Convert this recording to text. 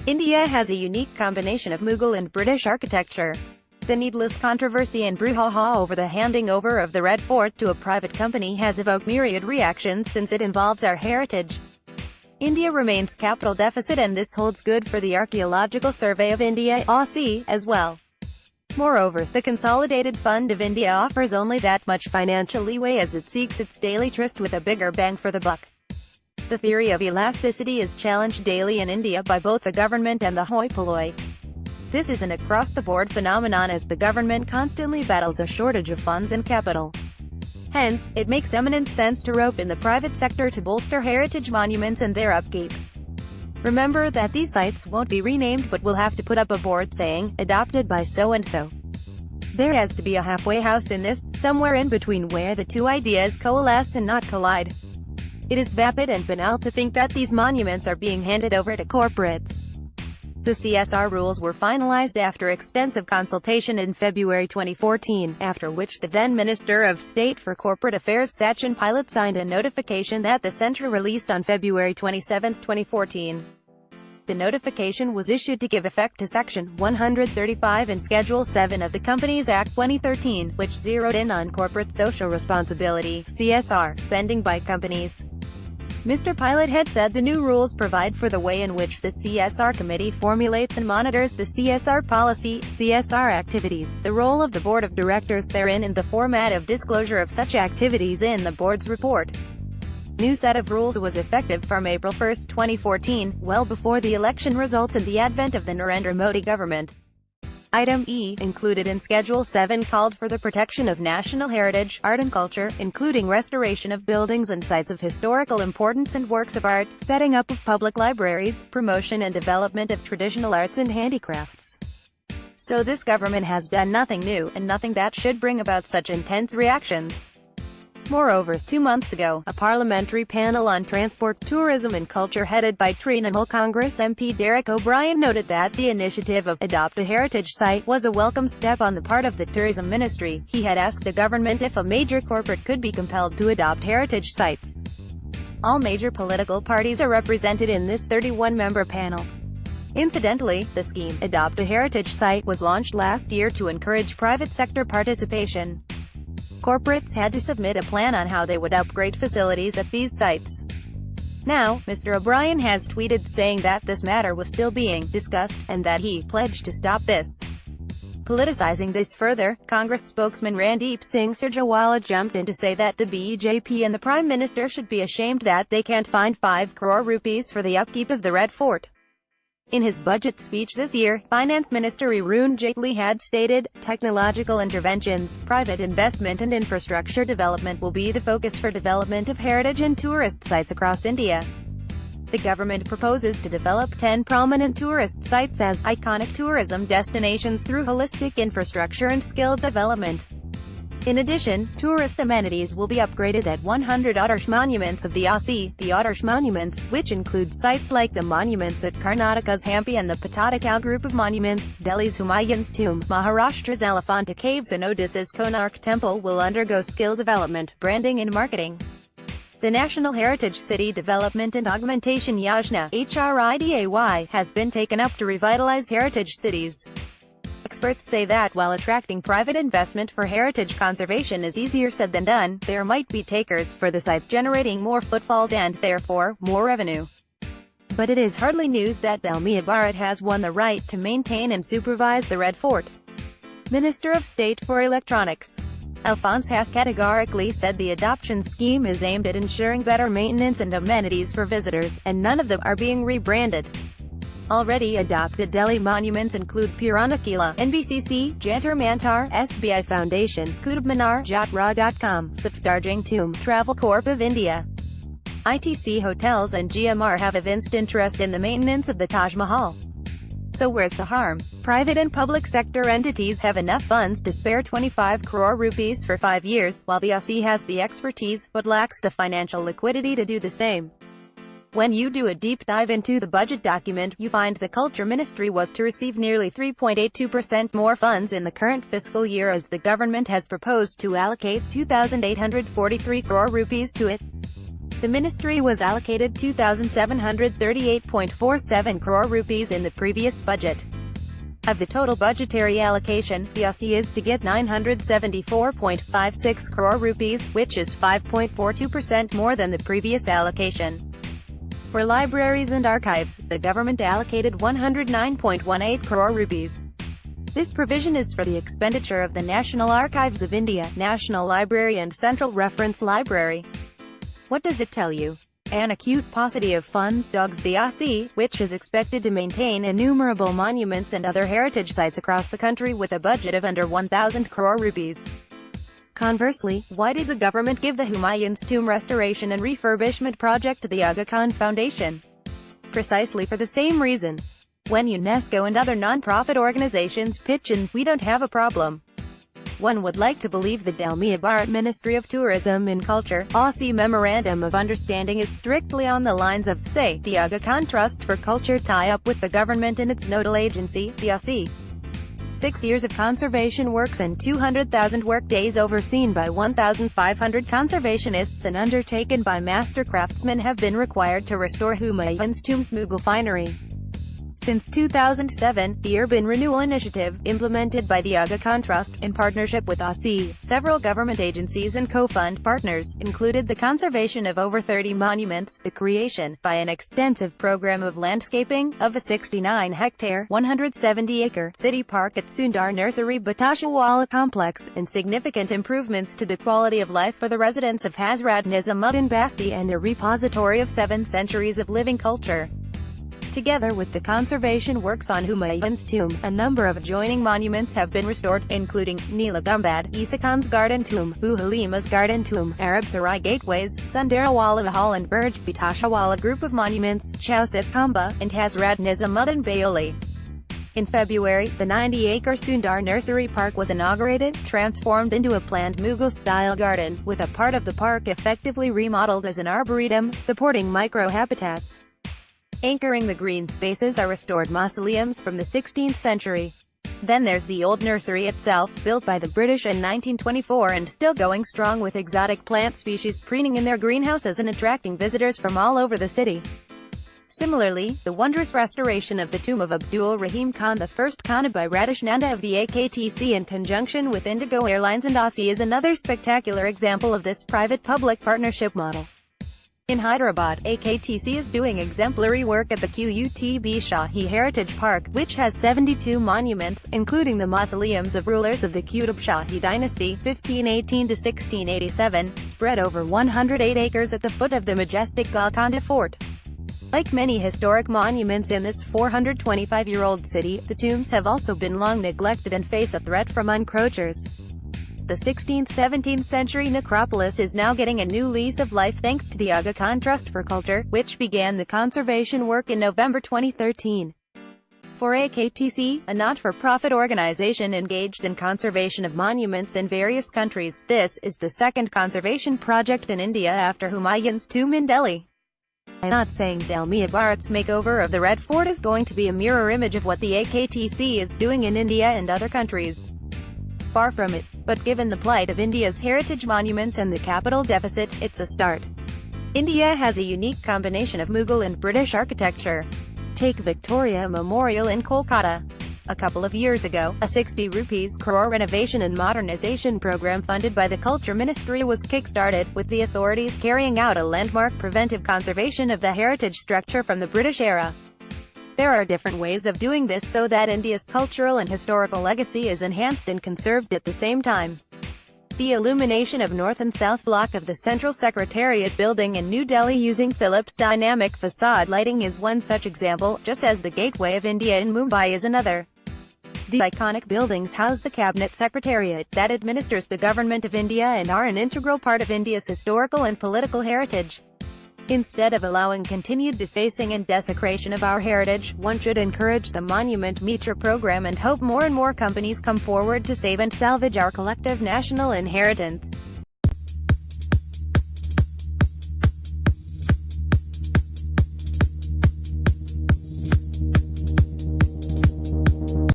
India has a unique combination of Mughal and British architecture. The needless controversy and brouhaha over the handing over of the Red Fort to a private company has evoked myriad reactions since it involves our heritage. India remains capital deficit, and this holds good for the Archaeological Survey of India (ASI) as well. Moreover, the Consolidated Fund of India offers only that much financial leeway as it seeks its daily tryst with a bigger bang for the buck. The theory of elasticity is challenged daily in India by both the government and the hoi polloi. This is an across-the-board phenomenon as the government constantly battles a shortage of funds and capital. Hence, it makes eminent sense to rope in the private sector to bolster heritage monuments and their upkeep. Remember that these sites won't be renamed but will have to put up a board saying, adopted by so-and-so. There has to be a halfway house in this, somewhere in between where the two ideas coalesce and not collide. It is vapid and banal to think that these monuments are being handed over to corporates. The CSR rules were finalized after extensive consultation in February 2014, after which the then Minister of State for Corporate Affairs Sachin Pilot signed a notification that the centre released on February 27, 2014. The notification was issued to give effect to Section 135 in Schedule 7 of the Companies Act 2013, which zeroed in on corporate social responsibility (CSR) spending by companies. Mr. Pilot had said the new rules provide for the way in which the CSR committee formulates and monitors the CSR policy, CSR activities, the role of the board of directors therein, and the format of disclosure of such activities in the board's report. New set of rules was effective from April 1, 2014, well before the election results and the advent of the Narendra Modi government. Item E, included in Schedule 7, called for the protection of national heritage, art and culture, including restoration of buildings and sites of historical importance and works of art, setting up of public libraries, promotion and development of traditional arts and handicrafts. So this government has done nothing new, and nothing that should bring about such intense reactions. Moreover, 2 months ago, a parliamentary panel on transport, tourism and culture headed by Trinamool Congress MP Derek O'Brien noted that the initiative of Adopt a Heritage Site was a welcome step on the part of the Tourism Ministry. He had asked the government if a major corporate could be compelled to adopt heritage sites. All major political parties are represented in this 31-member panel. Incidentally, the scheme, Adopt a Heritage Site, was launched last year to encourage private sector participation. Corporates had to submit a plan on how they would upgrade facilities at these sites. Now, Mr. O'Brien has tweeted saying that this matter was still being discussed, and that he pledged to stop this. Politicizing this further, Congress spokesman Randeep Singh Surjewala jumped in to say that the BJP and the Prime Minister should be ashamed that they can't find 5 crore rupees for the upkeep of the Red Fort. In his budget speech this year, Finance Minister Arun Jaitley had stated, technological interventions, private investment and infrastructure development will be the focus for development of heritage and tourist sites across India. The government proposes to develop 10 prominent tourist sites as iconic tourism destinations through holistic infrastructure and skill development. In addition, tourist amenities will be upgraded at 100 Adarsh monuments of the ASI. The Adarsh monuments, which include sites like the monuments at Karnataka's Hampi and the Pattadakal group of monuments, Delhi's Humayun's tomb, Maharashtra's Elephanta caves and Odisha's Konark temple, will undergo skill development, branding and marketing. The National Heritage City Development and Augmentation Yojana (HRIDAY) has been taken up to revitalize heritage cities. Experts say that while attracting private investment for heritage conservation is easier said than done, there might be takers for the sites, generating more footfalls and, therefore, more revenue. But it is hardly news that Dalmia Bharat has won the right to maintain and supervise the Red Fort. Minister of State for Electronics Alphonse has categorically said the adoption scheme is aimed at ensuring better maintenance and amenities for visitors, and none of them are being rebranded. Already adopted Delhi monuments include Purana Kila, NBCC, Jantar Mantar, SBI Foundation, Qutub Minar, Jatra.com, Safdarjung Tomb, Travel Corp of India. ITC Hotels and GMR have evinced interest in the maintenance of the Taj Mahal. So where's the harm? Private and public sector entities have enough funds to spare 25 crore rupees for 5 years, while the ASI has the expertise, but lacks the financial liquidity to do the same. When you do a deep dive into the budget document, you find the Culture Ministry was to receive nearly 3.82% more funds in the current fiscal year, as the government has proposed to allocate 2,843 crore rupees to it. The ministry was allocated 2,738.47 crore rupees in the previous budget. Of the total budgetary allocation, the Aussie is to get 974.56 crore rupees, which is 5.42% more than the previous allocation. For libraries and archives, the government allocated 109.18 crore rupees. This provision is for the expenditure of the National Archives of India, National Library and Central Reference Library. What does it tell you? An acute paucity of funds dogs the Aussie, which is expected to maintain innumerable monuments and other heritage sites across the country with a budget of under 1,000 crore rupees. Conversely, why did the government give the Humayun's tomb restoration and refurbishment project to the Aga Khan Foundation? Precisely for the same reason. When UNESCO and other non-profit organizations pitch in, we don't have a problem. One would like to believe the Dalmia Bharat Ministry of Tourism and Culture, Aussie Memorandum of Understanding is strictly on the lines of, say, the Aga Khan Trust for Culture tie-up with the government and its nodal agency, the Aussie. 6 years of conservation works and 200,000 work days overseen by 1,500 conservationists and undertaken by master craftsmen have been required to restore Humayun's tomb's Mughal finery. Since 2007, the Urban Renewal Initiative, implemented by the Aga Khan Trust, in partnership with Aussie, several government agencies and co-fund partners, included the conservation of over 30 monuments, the creation, by an extensive program of landscaping, of a 69-hectare, 170-acre, city park at Sundar Nursery Batashawala complex, and significant improvements to the quality of life for the residents of Hazrat Nizamuddin Basti and a repository of 7 centuries of living culture. Together with the conservation works on Humayun's tomb, a number of adjoining monuments have been restored, including Neela Gumbad, Isa Khan's Garden Tomb, Bu Halima's Garden Tomb, Arab Sarai Gateways, Sundarawala Mahal and Burj Batashawala Group of Monuments, Chausif Khamba, and Hazrat Nizamuddin Bayoli. In February, the 90-acre Sundar Nursery Park was inaugurated, transformed into a planned Mughal-style garden, with a part of the park effectively remodeled as an arboretum, supporting micro-habitats. Anchoring the green spaces are restored mausoleums from the 16th century. Then there's the old nursery itself, built by the British in 1924 and still going strong with exotic plant species preening in their greenhouses and attracting visitors from all over the city. Similarly, the wondrous restoration of the tomb of Abdul Rahim Khan, the first Khan by Radish Nanda of the AKTC in conjunction with Indigo Airlines and Aussie, is another spectacular example of this private-public partnership model. In Hyderabad, AKTC is doing exemplary work at the Qutb Shahi Heritage Park, which has 72 monuments, including the mausoleums of rulers of the Qutb Shahi dynasty, 1518 to 1687, spread over 108 acres at the foot of the majestic Golconda Fort. Like many historic monuments in this 425-year-old city, the tombs have also been long neglected and face a threat from encroachers. The 16th-17th century necropolis is now getting a new lease of life thanks to the Aga Khan Trust for Culture, which began the conservation work in November 2013. For AKTC, a not-for-profit organization engaged in conservation of monuments in various countries, this is the second conservation project in India after Humayun's tomb in Delhi. I'm not saying Dalmia Bharat's makeover of the Red Fort is going to be a mirror image of what the AKTC is doing in India and other countries. Far from it, but given the plight of India's heritage monuments and the capital deficit, it's a start. India has a unique combination of Mughal and British architecture. Take Victoria Memorial in Kolkata. A couple of years ago, a 60 rupees crore renovation and modernization program funded by the Culture Ministry was kick-started, with the authorities carrying out a landmark preventive conservation of the heritage structure from the British era. There are different ways of doing this so that India's cultural and historical legacy is enhanced and conserved at the same time. The illumination of North and South block of the Central Secretariat building in New Delhi using Philips dynamic facade lighting is one such example, just as the Gateway of India in Mumbai is another. These iconic buildings house the Cabinet Secretariat, that administers the Government of India and are an integral part of India's historical and political heritage. Instead of allowing continued defacing and desecration of our heritage, one should encourage the Monument Mitra program and hope more and more companies come forward to save and salvage our collective national inheritance.